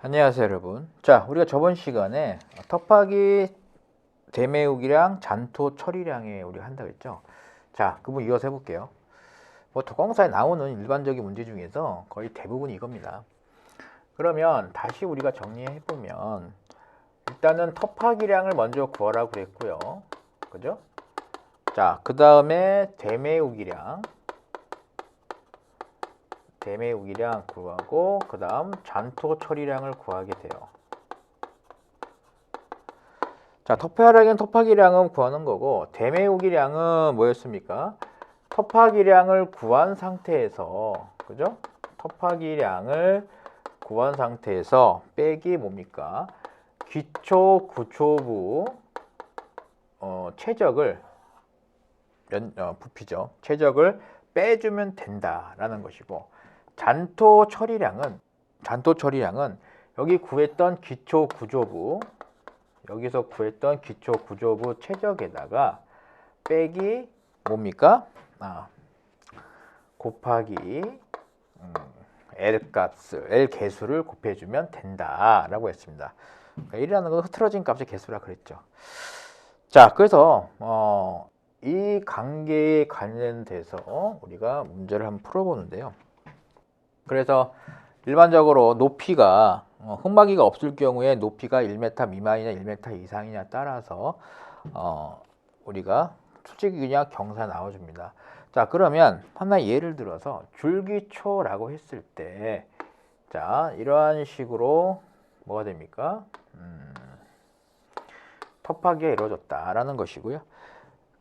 안녕하세요 여러분. 자, 우리가 저번 시간에 곱하기 대매우기량 잔토 처리량에 우리가 한다고 했죠. 자, 그 부분 이어서 해볼게요. 뭐 도공사에 나오는 일반적인 문제 중에서 거의 대부분이 이겁니다. 그러면 다시 우리가 정리해보면 일단은 곱하기량을 먼저 구하라고 그랬고요. 그죠? 자, 그 다음에 대매우기량 구하고 그 다음 잔토 처리량을 구하게 돼요. 자, 곱하기량은 구하는 거고 대매우기량은 뭐였습니까? 곱하기량을 구한 상태에서, 그죠? 곱하기량을 구한 상태에서 빼기 뭡니까? 기초 구초부 최적을 부피죠. 최적을 빼주면 된다라는 것이고, 잔토 처리량은 여기 구했던 기초 구조부, 여기서 구했던 기초 구조부 최적에다가 빼기 뭡니까? 곱하기 L 개수를 곱해주면 된다라고 했습니다. 그러니까 1이라는 건 흐트러진 값의 개수라 그랬죠. 자, 그래서 이 관계에 관련돼서 우리가 문제를 한번 풀어보는데요. 그래서 일반적으로 높이가 흙막이가 없을 경우에 높이가 1m 미만이냐 1m 이상이냐 따라서 우리가 수직이 그냥 경사 나와줍니다. 자, 그러면 하나 예를 들어서 줄기초라고 했을 때, 자, 이러한 식으로 뭐가 됩니까? 곱하기가 이루어졌다라는 것이고요.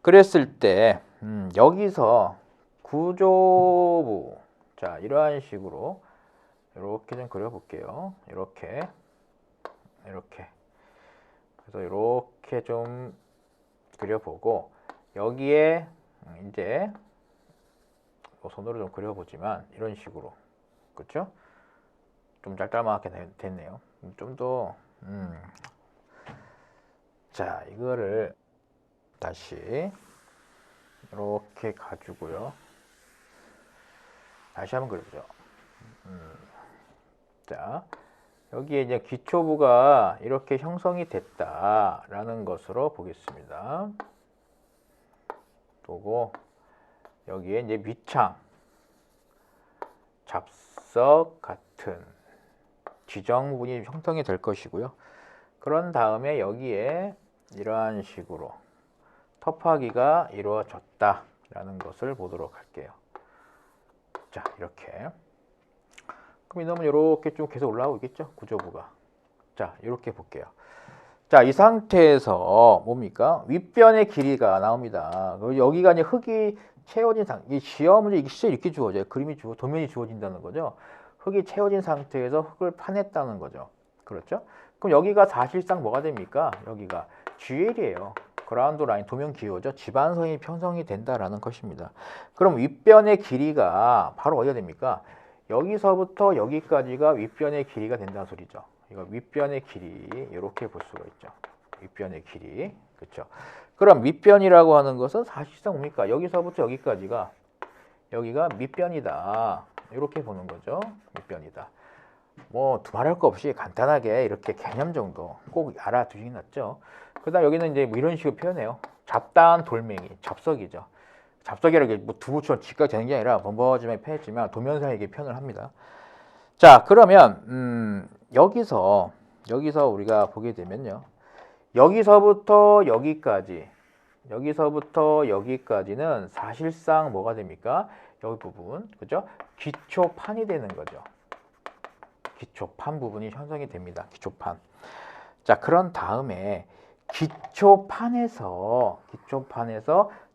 그랬을 때 여기서 구조부, 자, 이러한 식으로 이렇게 좀 그려볼게요. 이렇게 그래서 이렇게 좀 그려보고 여기에 이제 손으로 좀 그려보지만 이런 식으로, 그렇죠? 좀 짤짤하게 됐네요. 좀 더 자, 이거를 다시 이렇게 가지고요. 다시 한번 그려보죠. 자, 여기에 이제 기초부가 이렇게 형성이 됐다라는 것으로 보겠습니다. 보고 여기에 이제 밑창, 잡석 같은 지정 부분이 형성이 될 것이고요. 그런 다음에 여기에 이러한 식으로 곱하기가 이루어졌다라는 것을 보도록 할게요. 자, 이렇게. 그럼 이놈은 이렇게 좀 계속 올라오고 있겠죠? 구조부가. 자, 이렇게 볼게요. 자, 이 상태에서 뭡니까? 윗변의 길이가 나옵니다. 여기가 이제 흙이 채워진 이 시험은 이게 실제 이렇게 주어져요. 도면이 주어진다는 거죠. 흙이 채워진 상태에서 흙을 파냈다는 거죠. 그렇죠? 그럼 여기가 사실상 뭐가 됩니까? 여기가 GL이에요. 그라운드 라인, 도면 기호죠. 지반선이 편성이 된다라는 것입니다. 그럼 윗변의 길이가 바로 어디가 됩니까? 여기서부터 여기까지가 윗변의 길이가 된다는 소리죠. 이거 윗변의 길이 이렇게 볼 수가 있죠. 윗변의 길이, 그렇죠? 그럼 밑변이라고 하는 것은 사실상 뭡니까? 여기서부터 여기까지가 여기가 밑변이다. 이렇게 보는 거죠. 밑변이다. 뭐 두말할 거 없이 간단하게 이렇게 개념 정도 꼭 알아두시기 낫죠. 그다음 여기는 이제 뭐 이런 식으로 표현해요. 잡다한 돌멩이, 잡석이죠. 잡석이라는 게 뭐 두부처럼 직각 되는 게 아니라 번번하게 표현했지만 도면상에게 표현을 합니다. 자, 그러면 여기서 우리가 보게 되면요. 여기서부터 여기까지는 사실상 뭐가 됩니까? 여기 부분, 그죠? 기초판이 되는 거죠. 기초판 부분이 형성이 됩니다. 기초판. 자, 그런 다음에 기초판에서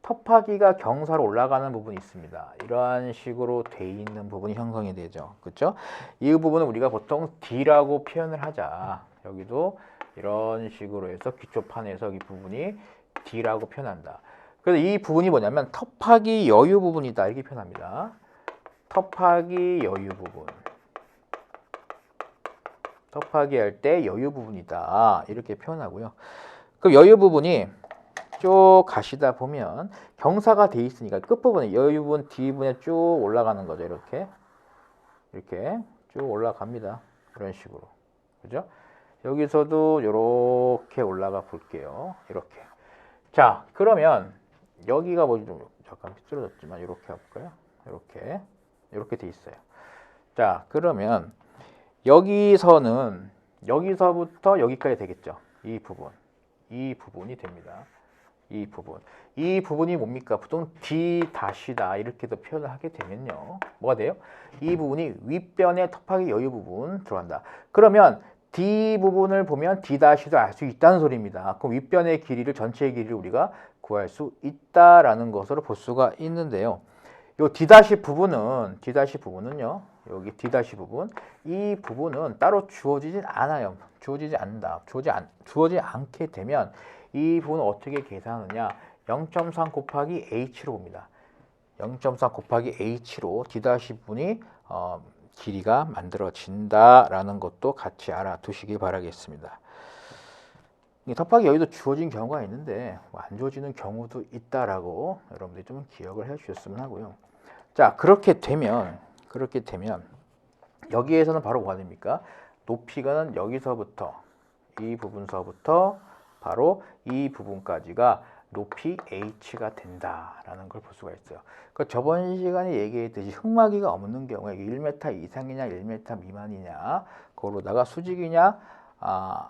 곱하기가 경사로 올라가는 부분이 있습니다. 이러한 식으로 돼 있는 부분이 형성이 되죠. 그렇죠? 이 부분은 우리가 보통 D라고 표현을 하자. 여기도 이런 식으로 해서 기초판에서 이 부분이 D라고 표현한다. 그래서 이 부분이 뭐냐면 곱하기 여유 부분이다. 이렇게 표현합니다. 곱하기 여유 부분. 곱하기 할 때 여유 부분이다. 이렇게 표현하고요. 그 여유 부분이 쭉 가시다 보면 경사가 돼 있으니까 끝부분에 여유 부분 D부분에 쭉 올라가는 거죠. 이렇게 쭉 올라갑니다. 이런 식으로. 그죠? 여기서도 이렇게 올라가 볼게요. 이렇게. 자, 그러면 여기가 뭐지? 좀 잠깐 삐뚤어졌지만 이렇게 해볼까요? 이렇게 돼 있어요. 자, 그러면 여기서는 여기서부터 여기까지 되겠죠. 이 부분이 됩니다. 이 부분이 뭡니까? 보통 D 다시다 이렇게도 표현을 하게 되면요. 뭐가 돼요? 이 부분이 윗변의 톱하기 여유 부분 들어간다. 그러면 D 부분을 보면 D 다시도 알 수 있다는 소리입니다. 그럼 윗변의 길이를 전체의 길이를 우리가 구할 수 있다라는 것으로 볼 수가 있는데요. 요 D 다시 부분은요. 여기 D 다시 부분, 이 부분은 따로 주어지진 않아요. 주어지지 않는다. 주어지지 않게 되면 이 부분을 어떻게 계산하느냐? 0.3 곱하기 h로 봅니다. 0.3 곱하기 h로 D 다시 부분이 길이가 만들어진다라는 것도 같이 알아두시기 바라겠습니다. 톱하기 여기도 주어진 경우가 있는데 안 주어지는 경우도 있다라고 여러분들이 좀 기억을 해주셨으면 하고요. 자, 그렇게 되면 여기에서는 바로 뭐가 됩니까? 높이가 여기서부터 이 부분서부터 바로 이 부분까지가 높이 h가 된다라는 걸 볼 수가 있어요. 그러니까 저번 시간에 얘기했듯이 흙막이가 없는 경우에 1m 이상이냐 1m 미만이냐 그거로다가 수직이냐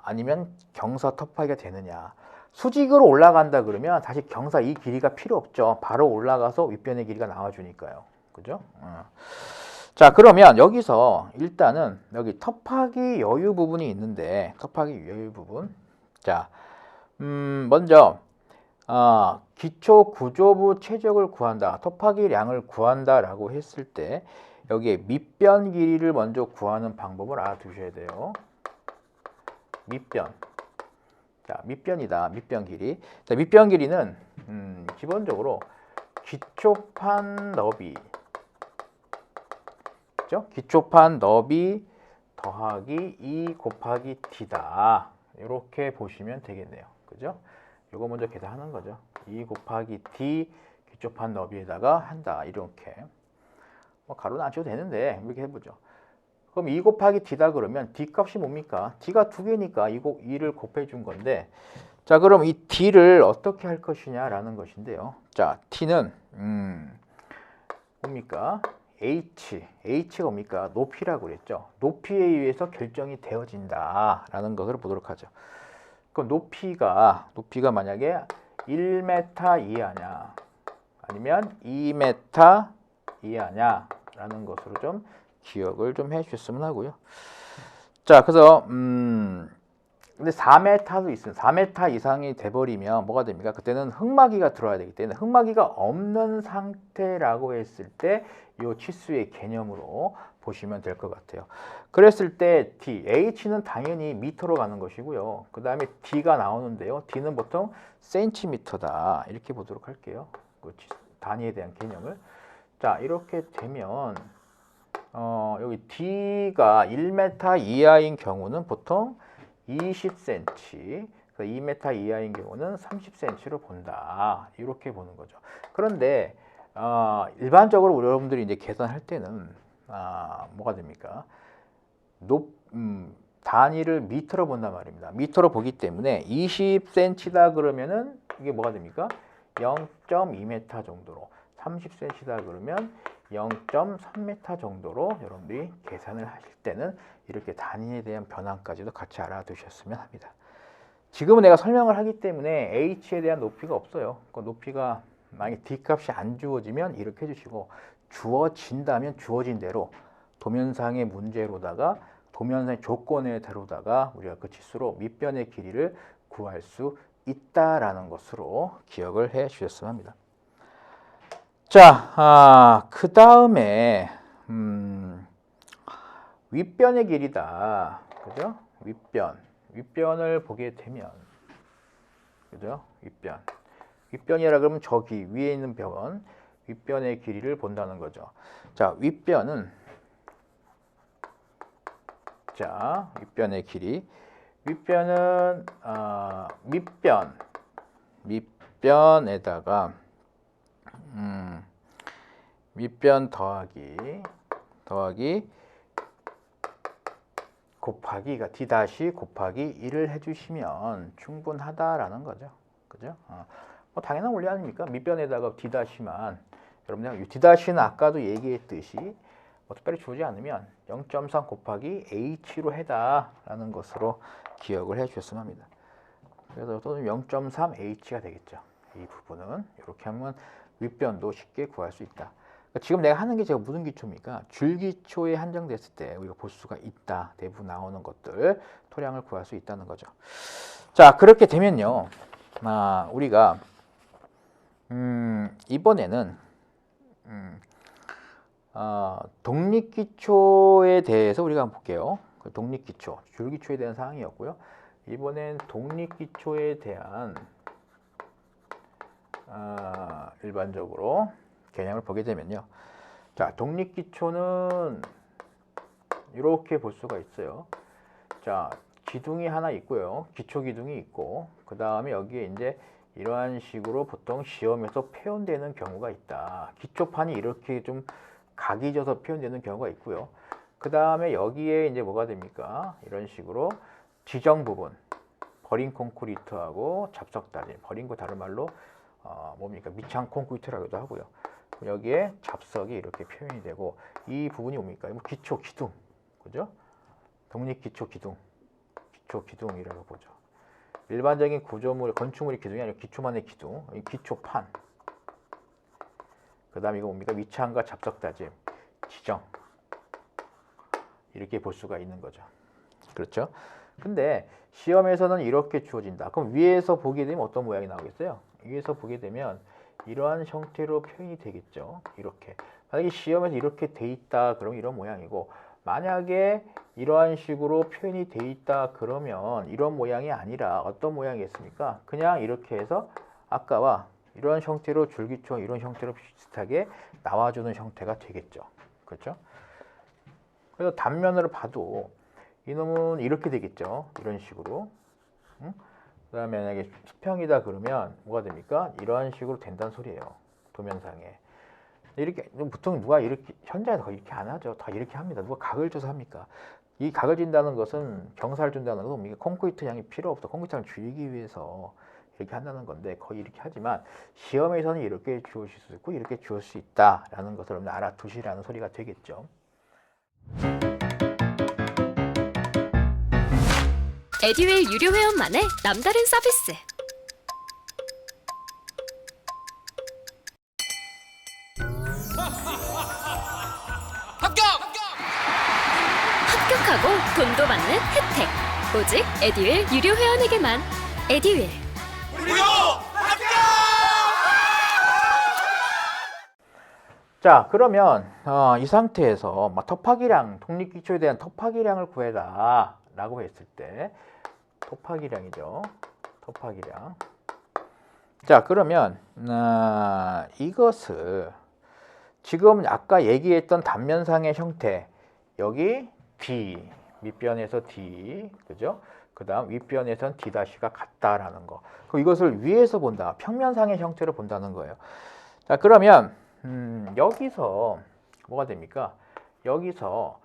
아니면 경사 톱하기가 되느냐. 수직으로 올라간다 그러면 사실 경사 이 길이가 필요 없죠. 바로 올라가서 윗변의 길이가 나와주니까요. 그죠? 자, 그러면 여기서 일단은 여기 톱하기 여유 부분이 있는데 톱하기 여유 부분. 자, 먼저 기초 구조부 최적을 구한다. 톱하기량을 구한다라고 했을 때 여기에 밑변 길이를 먼저 구하는 방법을 알아두셔야 돼요. 밑변. 자, 밑변이다. 밑변 길이. 자, 밑변 길이는 기본적으로 기초판 너비. 그죠? 기초판 너비 더하기 2 곱하기 D다. 이렇게 보시면 되겠네요. 그죠? 이거 먼저 계산하는 거죠. 2 곱하기 D 기초판 너비에다가 한다. 이렇게. 뭐 가로는 안 쳐도 되는데 이렇게 해보죠. 그럼 2 곱하기 D다 그러면 D 값이 뭡니까? D가 2개니까 2를 곱해 준 건데 자, 그럼 이 D를 어떻게 할 것이냐라는 것인데요. 자, T는 뭡니까? H가 뭡니까? 높이라고 그랬죠. 높이에 의해서 결정이 되어진다라는 것을 보도록 하죠. 그럼 높이가 만약에 1m 이하냐 아니면 2m 이하냐라는 것으로 좀 기억을 좀 해주셨으면 하고요. 자, 그래서 근데 4m도 있어요. 4m 이상이 돼버리면 뭐가 됩니까? 그때는 흙막이가 들어와야 되기 때문에 흙막이가 없는 상태라고 했을 때 이 치수의 개념으로 보시면 될 것 같아요. 그랬을 때 D, H는 당연히 미터로 가는 것이고요. 그 다음에 D가 나오는데요. D는 보통 센티미터다. 이렇게 보도록 할게요. 그 단위에 대한 개념을. 자, 이렇게 되면 여기 D가 1m 이하인 경우는 보통 20cm, 2m 이하인 경우는 30cm로 본다. 이렇게 보는 거죠. 그런데 일반적으로 여러분들이 이제 계산할 때는 뭐가 됩니까? 단위를 미터로 본단 말입니다. 미터로 보기 때문에 20cm다 그러면은 이게 뭐가 됩니까? 0.2m 정도로, 30cm다 그러면 0.3m 정도로 여러분들이 계산을 하실 때는 이렇게 단위에 대한 변환까지도 같이 알아두셨으면 합니다. 지금은 내가 설명을 하기 때문에 H에 대한 높이가 없어요. 그 높이가 만약에 D값이 안 주어지면 이렇게 해주시고 주어진다면 주어진 대로 도면상의 문제로다가 도면상의 조건에 대로다가 우리가 그 치수로 밑변의 길이를 구할 수 있다라는 것으로 기억을 해 주셨으면 합니다. 자, 그 다음에 윗변의 길이다. 그죠? 윗변을 보게 되면 그죠? 윗변이라 그러면 저기 위에 있는 변, 윗변의 길이를 본다는 거죠. 자, 윗변은 윗변의 길이. 윗변은 밑변에다가 밑변 더하기 곱하기가 D 다시 곱하기 1을 해주시면 충분하다라는 거죠. 그죠? 뭐 당연한 원리 아닙니까? 밑변에다가 D 다시만 여러분들 D 다시는 아까도 얘기했듯이 뭐 특별히 주지 않으면 0.3 곱하기 H로 해다라는 것으로 기억을 해주셨으면 합니다. 그래서 또는 0.3H가 되겠죠. 이 부분은 이렇게 하면 윗변도 쉽게 구할 수 있다. 그러니까 지금 내가 하는 게 제가 무슨 기초입니까? 줄기초에 한정됐을 때 우리가 볼 수가 있다. 대부분 나오는 것들 토량을 구할 수 있다는 거죠. 자, 그렇게 되면요. 우리가 이번에는 독립기초에 대해서 우리가 한번 볼게요. 독립기초, 줄기초에 대한 사항이었고요. 이번엔 독립기초에 대한 일반적으로 개념을 보게 되면요. 자, 독립기초는 이렇게 볼 수가 있어요. 자, 기둥이 하나 있고요. 기초기둥이 있고, 그 다음에 여기에 이제 이러한 식으로 보통 시험에서 표현되는 경우가 있다. 기초판이 이렇게 좀 각이 져서 표현되는 경우가 있고요. 그 다음에 여기에 이제 뭐가 됩니까? 이런 식으로 지정 부분, 버린 콘크리트하고 잡석다짐, 버린 거 다른 말로 뭡니까? 밑창 콘크리트라고도 하고요. 여기에 잡석이 이렇게 표현이 되고, 이 부분이 뭡니까? 뭐 기초 기둥, 그죠? 독립 기초 기둥, 기초 기둥이라고 보죠. 일반적인 구조물, 건축물의 기둥이 아니라 기초만의 기둥, 기초판. 그 다음 이거 뭡니까? 밑창과 잡석다짐, 지정. 이렇게 볼 수가 있는 거죠. 그렇죠? 근데 시험에서는 이렇게 주어진다. 그럼 위에서 보게 되면 어떤 모양이 나오겠어요? 위에서 보게 되면 이러한 형태로 표현이 되겠죠. 이렇게. 만약에 시험에서 이렇게 돼 있다 그러면 이런 모양이고, 만약에 이러한 식으로 표현이 돼 있다 그러면 이런 모양이 아니라 어떤 모양이겠습니까? 그냥 이렇게 해서 아까와 이런 형태로 줄기초 이런 형태로 비슷하게 나와주는 형태가 되겠죠. 그렇죠? 그래서 단면으로 봐도 이놈은 이렇게 되겠죠. 이런 식으로. 그 다음에 만약에 수평이다 그러면 뭐가 됩니까? 이러한 식으로 된다는 소리예요. 도면상에. 이렇게 보통 누가 이렇게 현장에서 거의 이렇게 안 하죠. 다 이렇게 합니다. 누가 각을 줘서 합니까? 이 각을 준다는 것은 경사를 준다는 것은 뭡니까? 콘크리트 양이 필요 없어. 콘크리트 양을 줄이기 위해서 이렇게 한다는 건데 거의 이렇게 하지만 시험에서는 이렇게 주어질 수 있고 이렇게 주어질 수 있다라는 것을 여러분 알아두시라는 소리가 되겠죠. 에듀윌 유료 회원만의 남다른 서비스. 합격하고 돈도 받는 혜택. 오직 에듀윌 유료 회원에게만. 에듀윌. 무료 합격! 자, 그러면 이 상태에서 터파기량, 독립기초에 대한 터파기량을 구해라 라고 했을 때 터파기량이죠. 터파기량. 자, 그러면 이것을 지금 아까 얘기했던 단면상의 형태, 여기 D, 밑변에서 D, 그죠? 그 다음 윗변에선 D-가 같다라는 거. 그럼 이것을 위에서 본다, 평면상의 형태로 본다는 거예요. 자, 그러면 여기서 뭐가 됩니까? 여기서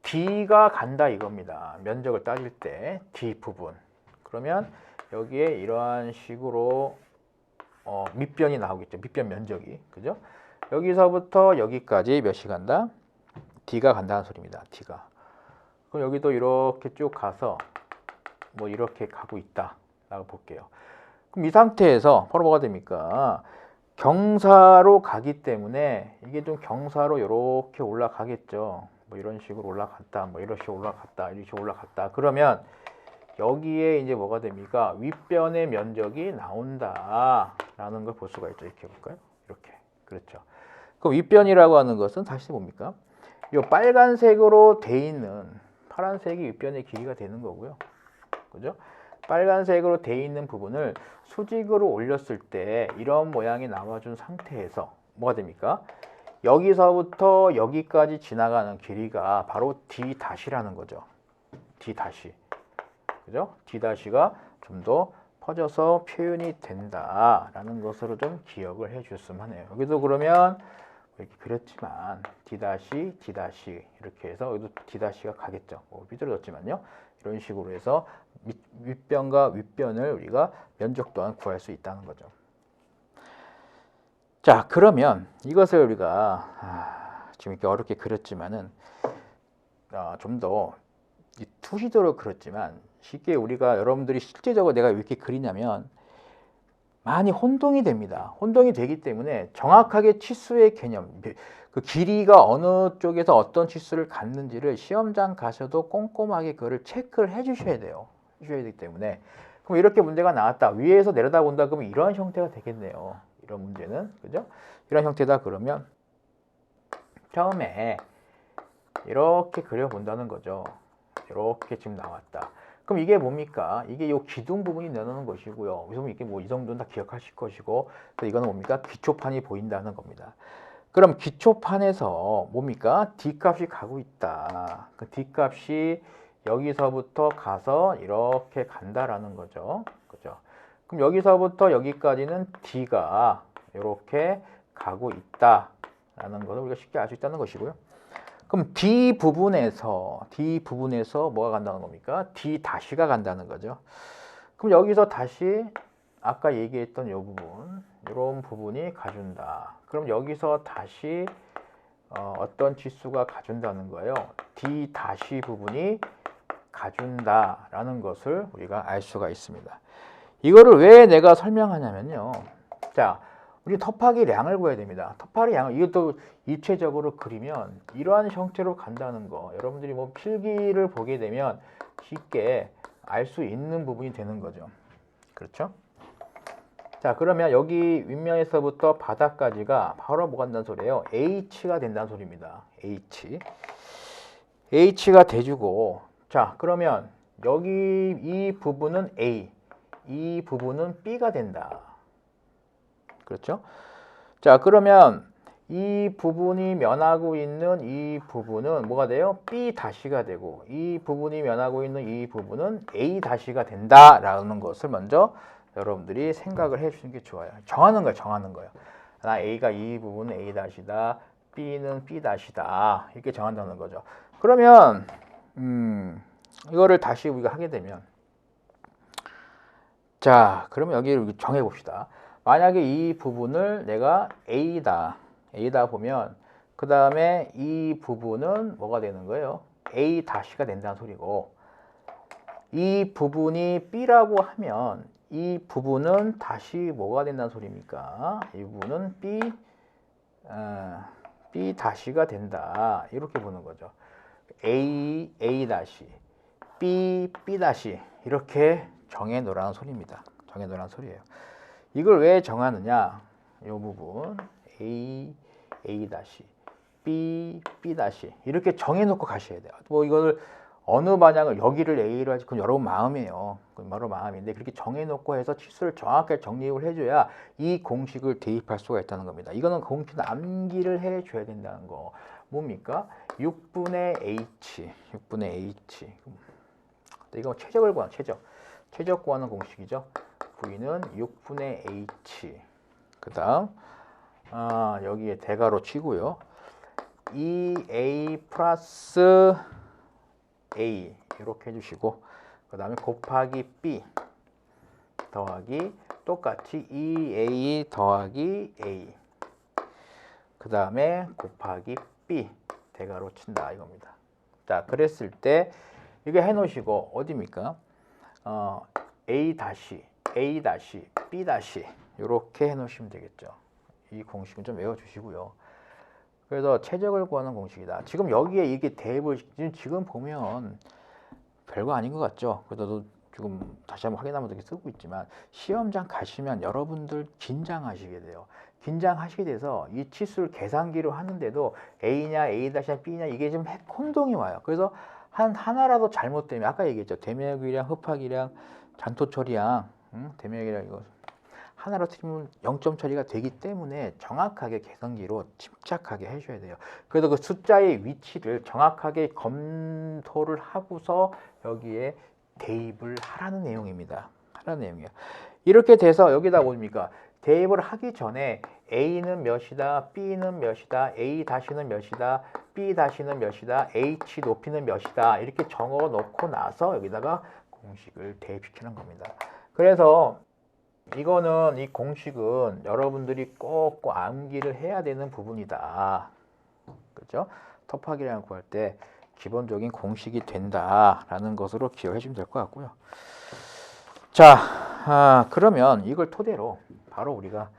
D가 간다 이겁니다. 면적을 따질 때 D 부분. 그러면 여기에 이러한 식으로 밑변이 나오겠죠. 밑변 면적이. 그죠? 여기서부터 여기까지 몇이 간다? D가 간다는 소리입니다. D가. 그럼 여기도 이렇게 쭉 가서 뭐 이렇게 가고 있다 라고 볼게요. 그럼 이 상태에서 바로 뭐가 됩니까? 경사로 가기 때문에 이게 좀 경사로 이렇게 올라가겠죠. 뭐 이런 식으로 올라갔다, 뭐 이런 식으로 올라갔다, 이런 식으로 올라갔다. 그러면 여기에 이제 뭐가 됩니까? 윗변의 면적이 나온다라는 걸 볼 수가 있죠. 이렇게 볼까요? 이렇게. 그렇죠. 그 윗변이라고 하는 것은 다시 뭡니까? 이 빨간색으로 돼 있는 파란색이 윗변의 길이가 되는 거고요. 그죠? 빨간색으로 돼 있는 부분을 수직으로 올렸을 때 이런 모양이 나와준 상태에서 뭐가 됩니까? 여기서부터 여기까지 지나가는 길이가 바로 D-라는 거죠. D-. 그죠? D-가 좀 더 퍼져서 표현이 된다라는 것으로 좀 기억을 해 주셨으면 하네요. 여기도 그러면 이렇게 그렸지만 D 다시 D 다시 이렇게 해서 여기도 D 다시가 가겠죠. 삐뚤어졌지만요. 이런 식으로 해서 윗변과 윗변을 우리가 면적 또한 구할 수 있다는 거죠. 자, 그러면 이것을 우리가 지금 이렇게 어렵게 그렸지만은 좀 더 투시도로 그렸지만 쉽게 우리가 여러분들이 실제적으로 내가 왜 이렇게 그리냐면 많이 혼동이 됩니다. 혼동이 되기 때문에 정확하게 치수의 개념, 그 길이가 어느 쪽에서 어떤 치수를 갖는지를 시험장 가셔도 꼼꼼하게 그거를 체크를 해 주셔야 돼요. 해주셔야 되기 때문에 그럼 이렇게 문제가 나왔다. 위에서 내려다본다 그러면 이런 형태가 되겠네요. 이런 문제는 그죠? 이런 형태다 그러면 처음에 이렇게 그려본다는 거죠. 이렇게 지금 나왔다. 그럼 이게 뭡니까? 이게 요 기둥 부분이 나오는 것이고요. 그래서 이게 뭐 이 정도는 다 기억하실 것이고, 또 이거는 뭡니까? 기초판이 보인다는 겁니다. 그럼 기초판에서 뭡니까? D 값이 가고 있다. 그 D 값이 여기서부터 가서 이렇게 간다라는 거죠. 그죠? 그럼 여기서부터 여기까지는 D가 이렇게 가고 있다라는 것을 우리가 쉽게 알 수 있다는 것이고요. 그럼 D 부분에서 뭐가 간다는 겁니까? D 다시가 간다는 거죠. 그럼 여기서 다시 아까 얘기했던 이 부분, 이런 부분이 가준다. 그럼 여기서 다시 어떤 지수가 가준다는 거예요. D 다시 부분이 가준다라는 것을 우리가 알 수가 있습니다. 이거를 왜 내가 설명하냐면요. 자, 우리 터프하기량을 구해야 됩니다. 터프하기량을 이것도 입체적으로 그리면 이러한 형태로 간다는 거. 여러분들이 뭐 필기를 보게 되면 쉽게 알 수 있는 부분이 되는 거죠. 그렇죠? 자, 그러면 여기 윗면에서부터 바닥까지가 바로 뭐가 된다는 소리예요? H가 된다는 소리입니다. H가 돼주고, 자, 그러면 여기 이 부분은 A, 이 부분은 B가 된다. 그렇죠? 자, 그러면 이 부분이 면하고 있는 이 부분은 뭐가 돼요? B 다시가 되고, 이 부분이 면하고 있는 이 부분은 A 다시가 된다라는 것을 먼저 여러분들이 생각을 해 주시는 게 좋아요. 정하는 거예요. 나 A가 이 부분은 A 다시다, B는 B 다시다 이렇게 정한다는 거죠. 그러면 이거를 다시 우리가 하게 되면, 자, 그러면 여기를 정해 봅시다. 만약에 이 부분을 내가 A다 보면 그 다음에 이 부분은 뭐가 되는 거예요? A 다시가 된다는 소리고, 이 부분이 B라고 하면 이 부분은 다시 뭐가 된다는 소리입니까? 이 부분은 B 다시가 된다 이렇게 보는 거죠. A 다시, B 다시 이렇게 정해 놓으라는 소리입니다. 정해 놓으라는 소리예요. 이걸 왜 정하느냐? 이 부분 A 다시, B 다시 이렇게 정해놓고 가셔야 돼요. 뭐 이거를 어느 방향을 여기를 A로 할지 그건 여러분 마음이에요. 그건 여러분 마음인데 그렇게 정해놓고 해서 치수를 정확하게 정립을 해줘야 이 공식을 대입할 수가 있다는 겁니다. 이거는 공식 암기를 해줘야 된다는 거. 뭡니까? 6분의 H. 이거 최적을 구하는 최적 구하는 공식이죠. V는 6분의 H. 그 다음 여기에 대괄호 치고요. 2A 플러스 A 이렇게 해주시고, 그 다음에 곱하기 B 더하기 똑같이 2A 더하기 A, 그 다음에 곱하기 B 대괄호 친다 이겁니다. 자, 그랬을 때 이게 해놓으시고 어디입니까? A 다시, B 다시 이렇게 해놓으시면 되겠죠. 이 공식은 좀 외워주시고요. 그래서 최적을 구하는 공식이다. 지금 여기에 이게 대입을 지금 보면 별거 아닌 것 같죠. 그래도 지금 다시 한번 확인하면 이렇게 쓰고 있지만 시험장 가시면 여러분들 긴장하시게 돼요. 긴장하시게 돼서 이 치수를 계산기로 하는데도 A냐 A-냐 B냐 이게 좀 혼동이 와요. 그래서 하나라도 잘못되면 아까 얘기했죠. 대명이랑 흡학이랑 잔토 처리랑 대명이랑 이거 하나로 틀리면 0점 처리가 되기 때문에 정확하게 계산기로 침착하게 해줘야 돼요. 그래서 그 숫자의 위치를 정확하게 검토를 하고서 여기에 대입을 하라는 내용입니다. 하라는 내용이에요. 이렇게 돼서 여기다 뭡니까? 대입을 하기 전에 A는 몇이다, B는 몇이다, A 다시는 몇이다, B 다시는 몇이다, H 높이는 몇이다 이렇게 적어 놓고 나서 여기다가 공식을 대입시키는 겁니다. 그래서 이거는 이 공식은 여러분들이 꼭 암기를 해야 되는 부분이다. 그죠? 터프하기량을 구할 때 기본적인 공식이 된다라는 것으로 기억해 주면 될 것 같고요. 자, 그러면 이걸 토대로 바로 우리가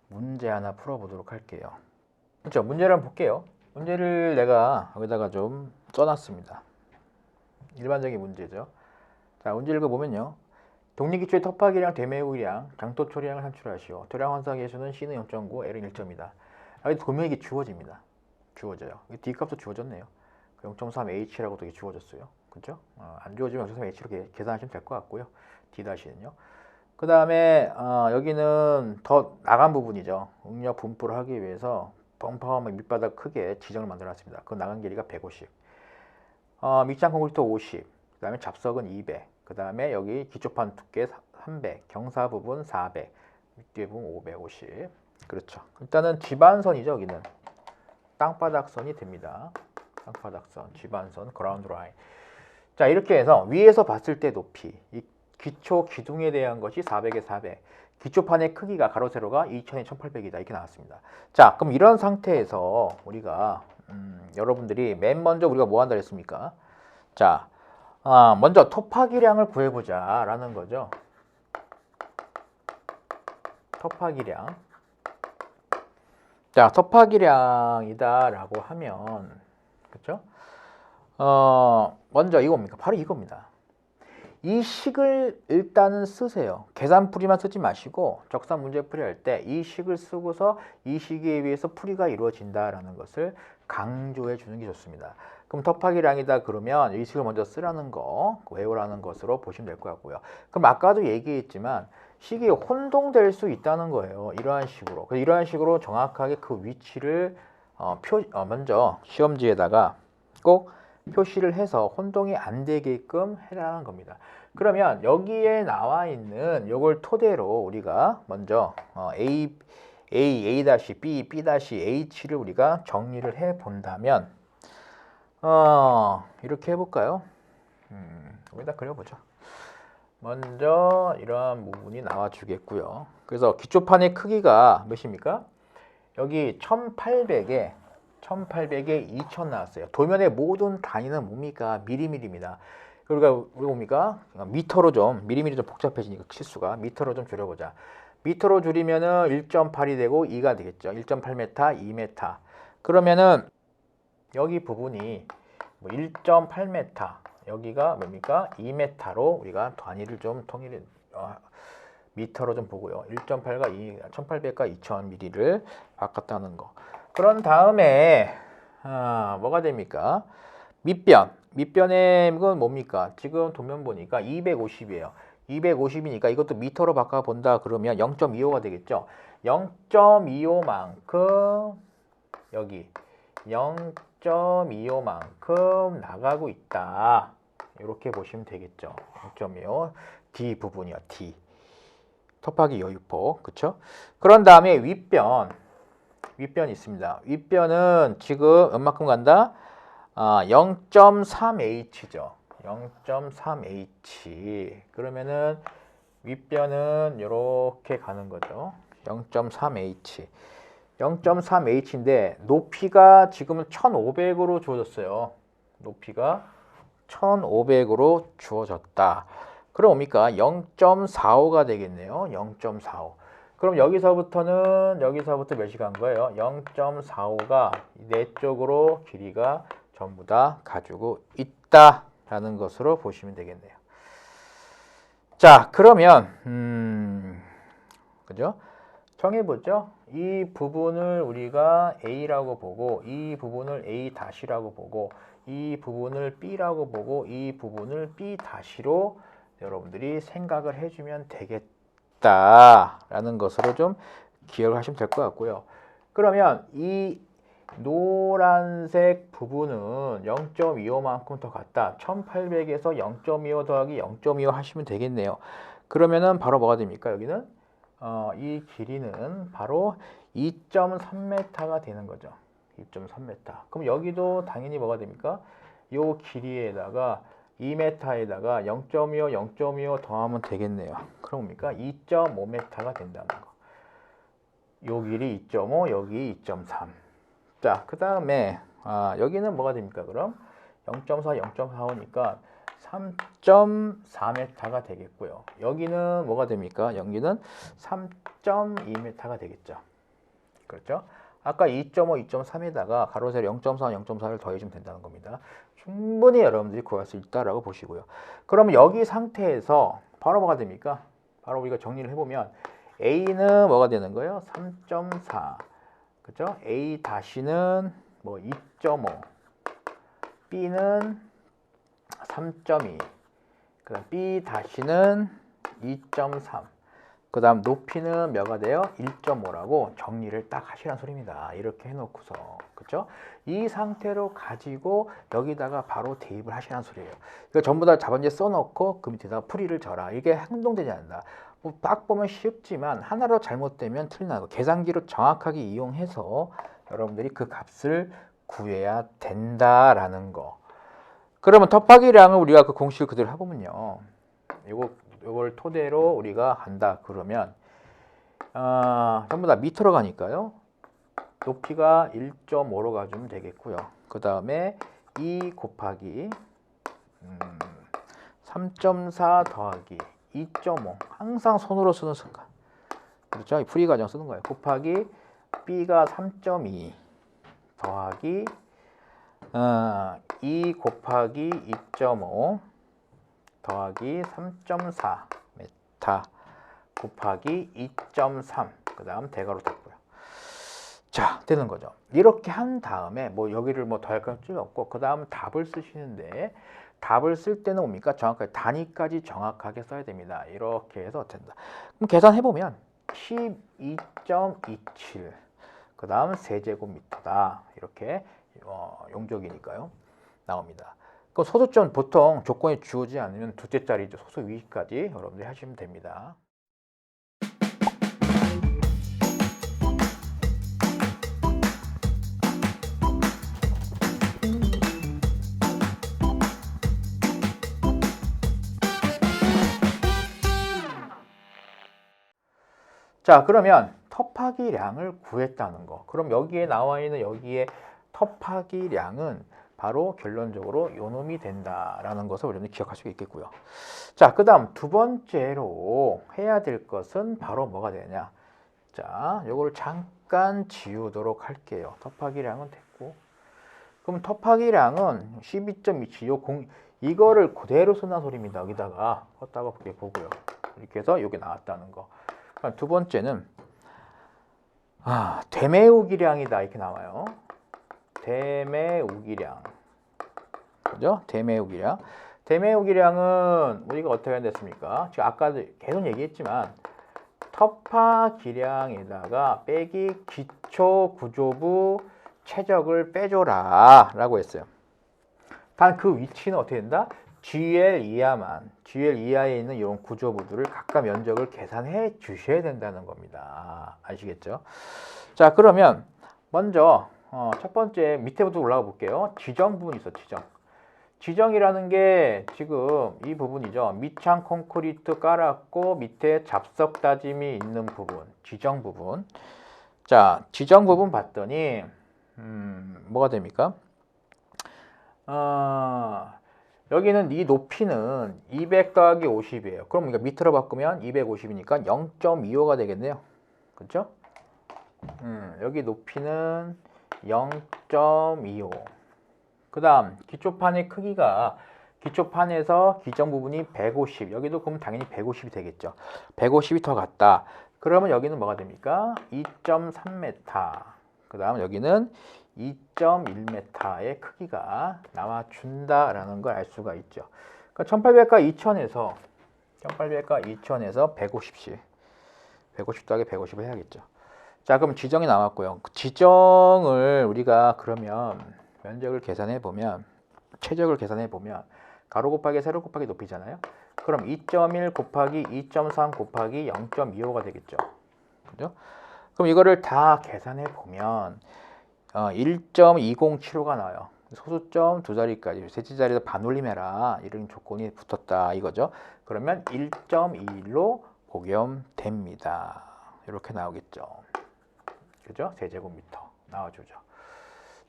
문제 하나 풀어보도록 할게요. 그렇죠? 문제를 한번 볼게요. 문제를 내가 여기다가 좀 써놨습니다. 일반적인 문제죠. 자, 문제 읽어보면요. 독립기초의 터프하기량, 대매우량, 장토초량을 산출하시오. 도량 환상의 수는 C는 0.9, L은 1점이다. 여기 도면이 주어집니다. 주어져요. D값도 주어졌네요. 0.3H라고도 이게 주어졌어요. 그죠? 안 주어지면 0.3H로 계산하시면 될 것 같고요. D-는요. 그 다음에 여기는 더 나간 부분이죠. 응력 분포를 하기 위해서 펌프하면 밑바닥 크게 지정을 만들어 놨습니다. 그 나간 길이가 150. 밑장 콘크리트 50. 그 다음에 잡석은 200. 그 다음에 여기 기초판 두께 300. 경사 부분 400. 밑뒤 부분 550. 그렇죠. 일단은 지반선이죠. 여기는. 땅바닥선이 됩니다. 땅바닥선, 지반선, 그라운드 라인. 자, 이렇게 해서 위에서 봤을 때 높이. 이 기초 기둥에 대한 것이 400에 400. 기초판의 크기가 가로 세로가 2000에 1800이다. 이렇게 나왔습니다. 자, 그럼 이런 상태에서 우리가 여러분들이 맨 먼저 우리가 뭐 한다 그랬습니까? 자, 먼저 토파기량을 구해보자 라는 거죠. 토파기량. 자, 토파기량이다 라고 하면 그렇죠? 먼저 이겁니까? 바로 이겁니다. 이 식을 일단은 쓰세요. 계산풀이만 쓰지 마시고 적산 문제풀이 할 때 이 식을 쓰고서 이 식에 의해서 풀이가 이루어진다라는 것을 강조해 주는 게 좋습니다. 그럼 터파기량이다 그러면 이 식을 먼저 쓰라는 거, 외우라는 것으로 보시면 될 것 같고요. 그럼 아까도 얘기했지만 식이 혼동될 수 있다는 거예요. 이러한 식으로. 이러한 식으로 정확하게 그 위치를 먼저 시험지에다가 꼭 표시를 해서 혼동이 안 되게끔 해라는 겁니다. 그러면 여기에 나와 있는 요걸 토대로 우리가 먼저 A, B, B-H를 우리가 정리를 해 본다면 이렇게 해볼까요? 여기다 그려보죠. 먼저 이러한 부분이 나와 주겠고요. 그래서 기초판의 크기가 몇입니까? 여기 1800에 2000 나왔어요. 도면의 모든 단위는 뭡니까? 미리미리입니다. 그러니까 우리가 뭡니까? 미터로 좀 미리미리 좀 복잡해지니까 실수가 미터로 좀 줄여보자. 미터로 줄이면은 1.8이 되고 2가 되겠죠. 1.8m, 2m. 그러면은 여기 부분이 1.8m, 여기가 뭡니까? 2m로 우리가 단위를 좀 통일해 미터로 좀 보고요. 1.8과 2, 1800과 2000mm를 바꿨다는 거. 그런 다음에 뭐가 됩니까? 밑변의 건 뭡니까? 지금 도면 보니까 250이에요. 250이니까 이것도 미터로 바꿔본다 그러면 0.25가 되겠죠. 0.25만큼 여기 0.25만큼 나가고 있다. 이렇게 보시면 되겠죠. 0.25 D 부분이요. D. 터프하기 여유폭. 그쵸? 그런 다음에 윗변 있습니다. 윗변은 지금 얼마큼 간다? 0.3H죠. 0.3H. 그러면은 윗변은 이렇게 가는 거죠. 0.3H. 0.3H인데 높이가 지금은 1500으로 주어졌어요. 높이가 1500으로 주어졌다. 그럼 뭡니까? 0.45가 되겠네요. 0.45. 그럼 여기서부터 몇이 간 거예요? 0.45가 내 쪽으로 길이가 전부 다 가지고 있다라는 것으로 보시면 되겠네요. 자, 그러면 그죠? 정해보죠. 이 부분을 우리가 A라고 보고 이 부분을 A-라고 보고 이 부분을 B라고 보고 이 부분을 B-로 여러분들이 생각을 해주면 되겠다라는 것으로 좀 기억을 하시면 될 것 같고요. 그러면 이 노란색 부분은 0.25만큼 더 갔다. 1800에서 0.25 더하기 0.25 하시면 되겠네요. 그러면은 바로 뭐가 됩니까? 여기는 이 길이는 바로 2.3m가 되는 거죠. 2.3m. 그럼 여기도 당연히 뭐가 됩니까? 요 길이에다가 2m에다가 0.25, 0.25 더하면 되겠네요. 그럼 뭡니까? 2.5m가 된다는 거. 요 길이 2.5, 여기 2.3. 자, 그 다음에 여기는 뭐가 됩니까? 그럼 0.4, 0.45니까 3.4m가 되겠고요. 여기는 뭐가 됩니까? 여기는 3.2m가 되겠죠. 그렇죠? 아까 2.5, 2.3에다가 가로 세로 0.4, 0.4를 더해주면 된다는 겁니다. 충분히 여러분들이 구할 수 있다라고 보시고요. 그럼 여기 상태에서 바로 뭐가 됩니까? 바로 우리가 정리를 해보면 A는 뭐가 되는 거예요? 3.4. 그죠? A 다시는 뭐 2.5. B는 3.2. 그다음 B 다시는 2.3. 그 다음 높이는 몇가 돼요? 1.5라고 정리를 딱 하시라는 소리입니다. 이렇게 해놓고서. 그쵸? 이 상태로 가지고 여기다가 바로 대입을 하시라는 소리예요. 이거 전부 다 답안지에 써놓고 그 밑에다가 풀이를 져라. 이게 행동되지 않는다. 뭐 딱 보면 쉽지만 하나로 잘못되면 틀린다는 거. 계산기로 정확하게 이용해서 여러분들이 그 값을 구해야 된다라는 거. 그러면 곱하기량을 우리가 그 공식을 그대로 해보면요. 이걸 토대로 우리가 한다 그러면 전부 다 미터로 가니까요. 높이가 1.5로 가주면 되겠고요. 그 다음에 2 곱하기 3.4 더하기 2.5 항상 손으로 쓰는 순간 그렇죠? 이 풀이 과정 쓰는 거예요. 곱하기 B가 3.2 더하기 2 곱하기 2.5 더하기 3.4 메타 곱하기 2.3 그 다음 대괄호 닫고요. 자, 되는 거죠. 이렇게 한 다음에 뭐 여기를 뭐 더할 필요 없고 그 다음 답을 쓰시는데 답을 쓸 때는 뭡니까? 정확하게 단위까지 정확하게 써야 됩니다. 이렇게 해서 된다. 그럼 계산해 보면 12.27 그 다음 세제곱미터다. 이렇게 용적이니까요. 나옵니다. 그 소수점 보통 조건이 주어지지 않으면 두째 자리죠. 소수 위까지 여러분들이 하시면 됩니다. 자, 그러면 곱하기량을 구했다는 거. 그럼 여기에 나와 있는 여기에 곱하기량은 바로 결론적으로 요놈이 된다라는 것을 우리는 기억할 수 있겠고요. 자, 그 다음 두 번째로 해야 될 것은 바로 뭐가 되냐. 자, 요거를 잠깐 지우도록 할게요. 곱하기량은 됐고. 그럼 곱하기량은 12.27, 이거를 그대로 쓴다는 소리입니다. 여기다가 껐다가 그렇게 보고요. 이렇게 해서 요게 나왔다는 거. 두 번째는 대매우기량이다 이렇게 나와요. 대매우기량. 그죠? 대매우기량. 대매우기량은 우리가 어떻게 해야 됐습니까? 지금 아까도 계속 얘기했지만 곱하기량에다가 빼기 기초구조부 최적을 빼줘라 라고 했어요. 단 그 위치는 어떻게 된다? GL 이하만, GL 이하에 있는 이런 구조부들을 각각 면적을 계산해 주셔야 된다는 겁니다. 아시겠죠? 자, 그러면 먼저 첫 번째 밑에부터 올라가 볼게요. 지정 부분이 있어, 지정. 지정이라는 게 지금 이 부분이죠. 밑창 콘크리트 깔았고 밑에 잡석 다짐이 있는 부분, 지정 부분. 자, 지정 부분 봤더니 뭐가 됩니까? 여기는 이 높이는 200 더하기 50이에요. 그럼 우리가 밑으로 바꾸면 250이니까 0.25가 되겠네요. 그렇죠? 여기 높이는 0.25. 그 다음 기초판의 크기가 기초판에서 기정 부분이 150. 여기도 그럼 당연히 150이 되겠죠. 150이 더 같다. 그러면 여기는 뭐가 됩니까? 2.3m. 그 다음 여기는 2.1m의 크기가 나와준다라는 걸 알 수가 있죠. 그러니까 1800과 2000에서 1800과 2000에서 150씩 150 더하기 150을 해야겠죠. 자, 그럼 지정이 나왔고요. 지정을 우리가 그러면 면적을 계산해 보면 최적을 계산해 보면 가로 곱하기 세로 곱하기 높이잖아요. 그럼 2.1 곱하기 2.3 곱하기 0.25가 되겠죠. 그죠? 그럼 이거를 다 계산해 보면 1.2075가 나와요. 소수점 두 자리까지 셋째 자리에서 반올림해라 이런 조건이 붙었다 이거죠. 그러면 1.21로 복용됩니다. 이렇게 나오겠죠. 그죠? 세제곱미터 나와주죠.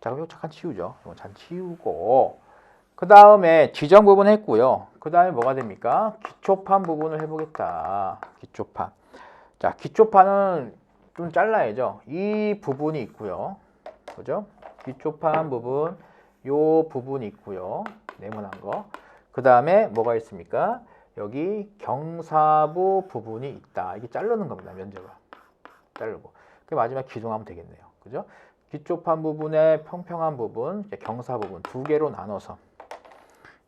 자, 그럼 이거 잠깐 치우죠. 이거 잠깐 치우고 그 다음에 지정 부분 했고요. 그 다음에 뭐가 됩니까? 기초판 부분을 해보겠다. 기초판. 자, 기초판은 좀 잘라야죠. 이 부분이 있고요. 그죠? 기초판 부분, 요 부분이 있고요. 네모난 거. 그 다음에 뭐가 있습니까? 여기 경사부 부분이 있다. 이게 자르는 겁니다. 면적을. 자르고. 그 마지막 기둥하면 되겠네요. 그죠? 기초판 부분의 평평한 부분, 경사 부분 두 개로 나눠서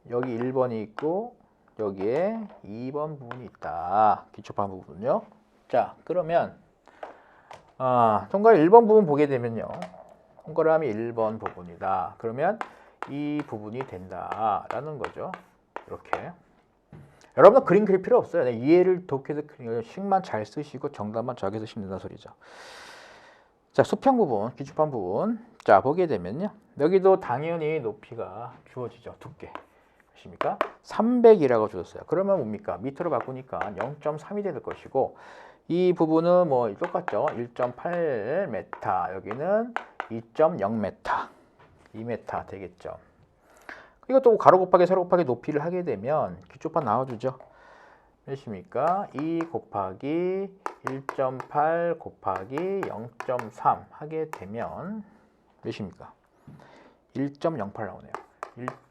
여기 1번이 있고 여기에 2번 부분이 있다. 기초판 부분요. 자, 그러면 동그라미 1번 부분 보게 되면요. 동그라미 1번 부분이다. 그러면 이 부분이 된다라는 거죠. 이렇게. 여러분은 그림 그릴 필요 없어요. 그냥 이해를 돕기 위해서 식만 잘 쓰시고 정답만 정해서 쓰시면 된다는 소리죠. 자, 수평 부분, 기초판 부분. 자, 보게 되면요. 여기도 당연히 높이가 주어지죠. 두께. 십니까? 300이라고 주었어요. 그러면 뭡니까? 미터로 바꾸니까 0.3이 될 것이고 이 부분은 뭐 똑같죠. 1.8m, 여기는 2.0m, 2m 되겠죠. 이것도 가로 곱하기 세로 곱하기 높이를 하게 되면 기초판 나와주죠. 몇입니까? 2 곱하기 1.8 곱하기 0.3 하게 되면 몇입니까? 1.08 나오네요.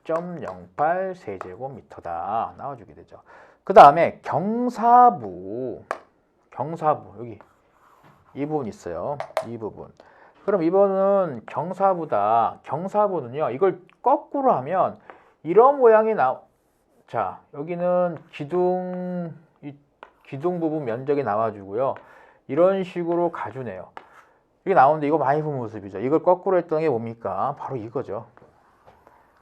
1.08 세제곱미터다 나와주게 되죠. 그 다음에 경사부 여기 이 부분 있어요. 이 부분. 그럼 이번은 경사부다. 경사부는요. 이걸 거꾸로 하면 이런 모양이 자, 여기는 기둥 부분 면적이 나와주고요. 이런 식으로 가주네요. 이게 나오는데 이거 많이 본 모습이죠. 이걸 거꾸로 했던 게 뭡니까? 바로 이거죠.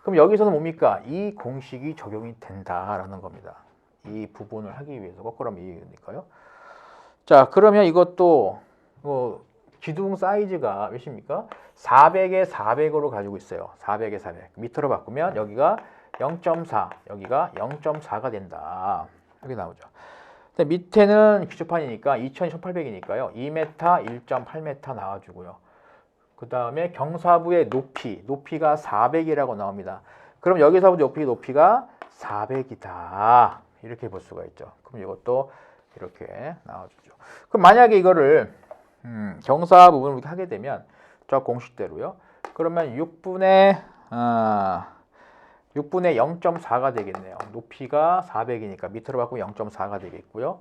그럼 여기서는 뭡니까? 이 공식이 적용이 된다라는 겁니다. 이 부분을 하기 위해서 거꾸로 하면 이거니까요. 자, 그러면 이것도 기둥 사이즈가 몇입니까? 400에 400으로 가지고 있어요. 400에 400. 미터로 바꾸면 여기가 0.4, 여기가 0.4가 된다. 여기 나오죠. 근데 밑에는 기초판이니까 2000, 1800이니까요. 2m, 1.8m 나와주고요. 그 다음에 경사부의 높이가 400이라고 나옵니다. 그럼 여기서부터 높이가 400이다. 이렇게 볼 수가 있죠. 그럼 이것도 이렇게 나와주죠. 그럼 만약에 이거를 경사 부분을 이렇게 하게 되면 저 공식대로요. 그러면 6분의 0.4가 되겠네요. 높이가 400이니까 밑으로 바꾸면 0.4가 되겠고요.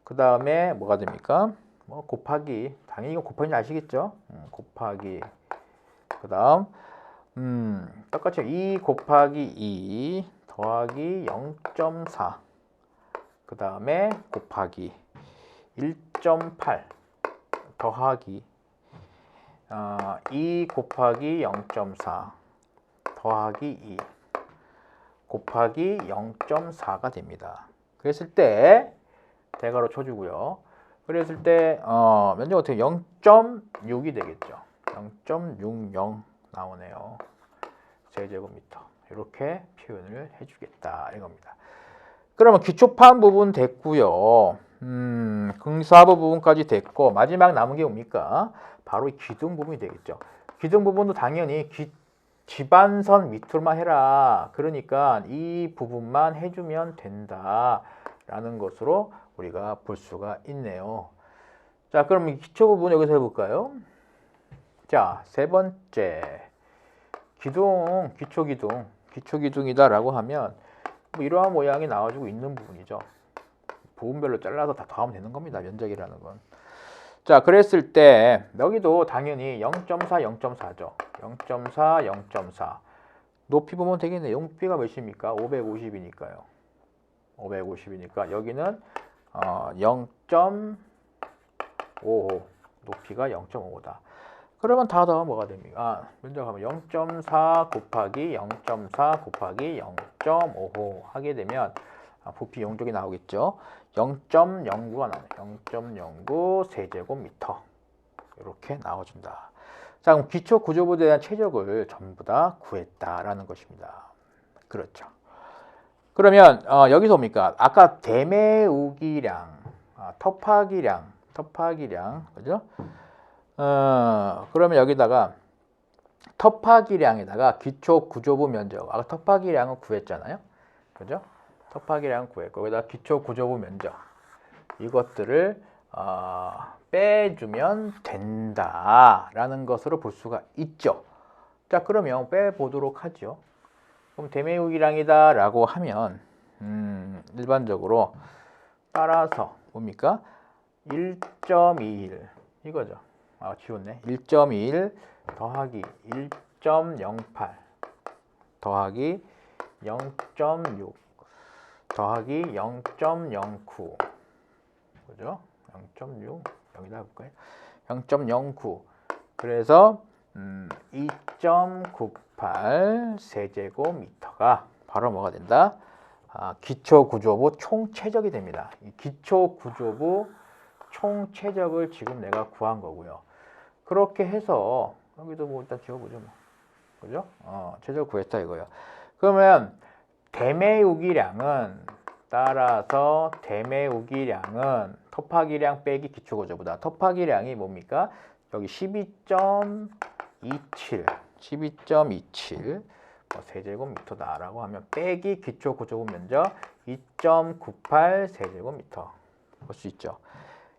그 다음에 뭐가 됩니까? 뭐 곱하기, 당연히 이거 곱하기는 아시겠죠? 곱하기, 그 다음 똑같이 2 곱하기 2 더하기 0.4, 그 다음에 곱하기 1.8 더하기 2 곱하기 0.4 더하기 2 곱하기 0.4가 됩니다. 그랬을 때 대괄호 쳐주고요. 그랬을 때 면적 어떻게 0.6이 되겠죠. 0.60 나오네요. 세제곱미터. 이렇게 표현을 해주겠다 이겁니다. 그러면 기초판 부분 됐고요. 경사부 부분까지 됐고 마지막 남은 게 뭡니까? 바로 이 기둥 부분이 되겠죠. 기둥 부분도 당연히 집안선 밑으로만 해라. 그러니까 이 부분만 해주면 된다라는 것으로 우리가 볼 수가 있네요. 자, 그럼 기초 부분 여기서 해볼까요? 자, 세 번째 기둥, 기초기둥이다라고 하면 뭐 이러한 모양이 나와주고 있는 부분이죠. 부분별로 잘라서 다 더하면 되는 겁니다. 면적이라는 건. 자, 그랬을 때 여기도 당연히 0.4, 0.4죠. 0.4, 0.4. 높이 보면 되겠네. 높이가 몇입니까? 550이니까요. 550이니까 여기는 0.55. 높이가 0.55다. 그러면 다 더하면 뭐가 됩니까? 먼저 가면 0.4 곱하기 0.4 곱하기 0.55 하게 되면 부피 용적이 나오겠죠. 0.09가 나와요. 0.09 세제곱미터 이렇게 나와준다. 자, 그럼 기초 구조부에 대한 최적을 전부 다 구했다라는 것입니다. 그렇죠. 그러면 여기서 뭡니까? 아까 대매우기량, 터파기량, 그죠? 그러면 여기다가 터파기량에다가 기초 구조부 면적, 아까 터파기량을 구했잖아요. 그죠? 터파기량 구했고 여기다 기초 구조부 면적 이것들을 빼주면 된다라는 것으로 볼 수가 있죠. 자, 그러면 빼보도록 하죠. 그럼 대매우기량이다라고 하면 일반적으로 따라서 뭡니까? 1.21 이거죠. 지웠네. 1.21 더하기 1.08 더하기 0.6 더하기 0.09 그죠? 0.6 여기다 볼까요? 0.09 그래서 2.98 세제곱미터가 바로 뭐가 된다? 기초구조부 총최적이 됩니다. 이 기초구조부 총최적을 지금 내가 구한 거고요. 그렇게 해서 여기도 뭐 일단 지워보죠. 뭐. 그죠? 최적 구했다 이거예요. 그러면 대매우기량은 따라서 대매우기량은 터파기량 빼기 기초구조부다. 터파기량이 뭡니까? 여기 12.27 세제곱미터다라고 하면 빼기 기초구조부 면적 2.98 세제곱미터 볼 수 있죠.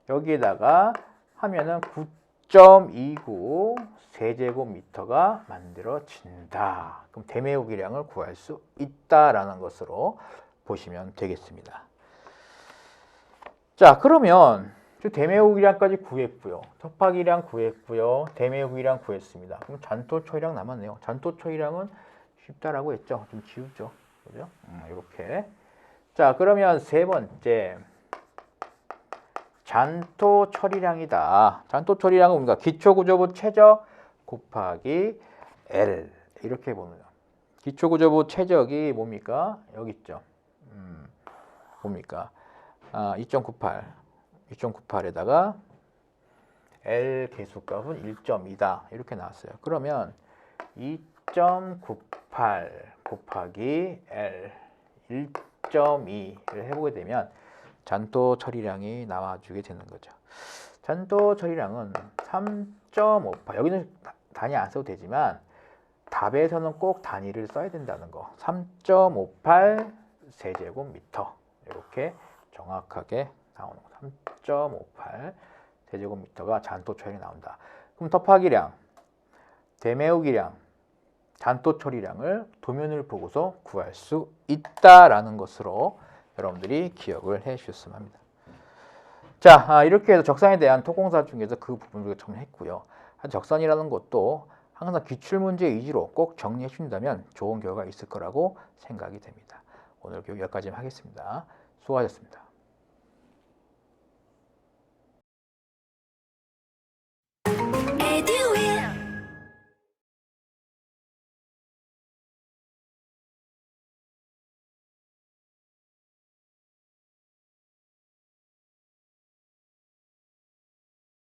여기에다가 하면은 9.29 세제곱미터가 만들어진다. 그럼 대매우기량을 구할 수 있다라는 것으로 보시면 되겠습니다. 자, 그러면 대매우기량까지 구했고요. 터파기량 구했고요. 대매우기량 구했습니다. 그럼 잔토초이량 남았네요. 잔토초이량은 쉽다라고 했죠. 좀 지우죠. 그죠? 이렇게. 자, 그러면 세 번째. 잔토 처리량이다. 잔토 처리량은 뭡니까? 기초구조부 최적 곱하기 L 이렇게 보는 거예요. 기초구조부 최적이 뭡니까? 여기 있죠. 뭡니까? 2.98에다가 L 계수값은 1.2다. 이렇게 나왔어요. 그러면 2.98 곱하기 L 1.2를 해보게 되면 잔토 처리량이 나와주게 되는 거죠. 잔토 처리량은 3.58 여기는 단위 안 써도 되지만 답에서는 꼭 단위를 써야 된다는 거. 3.58 세제곱미터 이렇게 정확하게 나오는 거. 3.58 세제곱미터가 잔토 처리량이 나온다. 그럼 터파기량, 대매우기량, 잔토 처리량을 도면을 보고서 구할 수 있다라는 것으로 여러분들이 기억을 해 주셨으면 합니다. 자, 이렇게 해서 적산에 대한 토공사 중에서 그 부분을 정리했고요. 적산이라는 것도 항상 기출문제 위주로 꼭 정리해 준다면 좋은 결과가 있을 거라고 생각이 됩니다. 오늘 교육 여기까지 하겠습니다. 수고하셨습니다.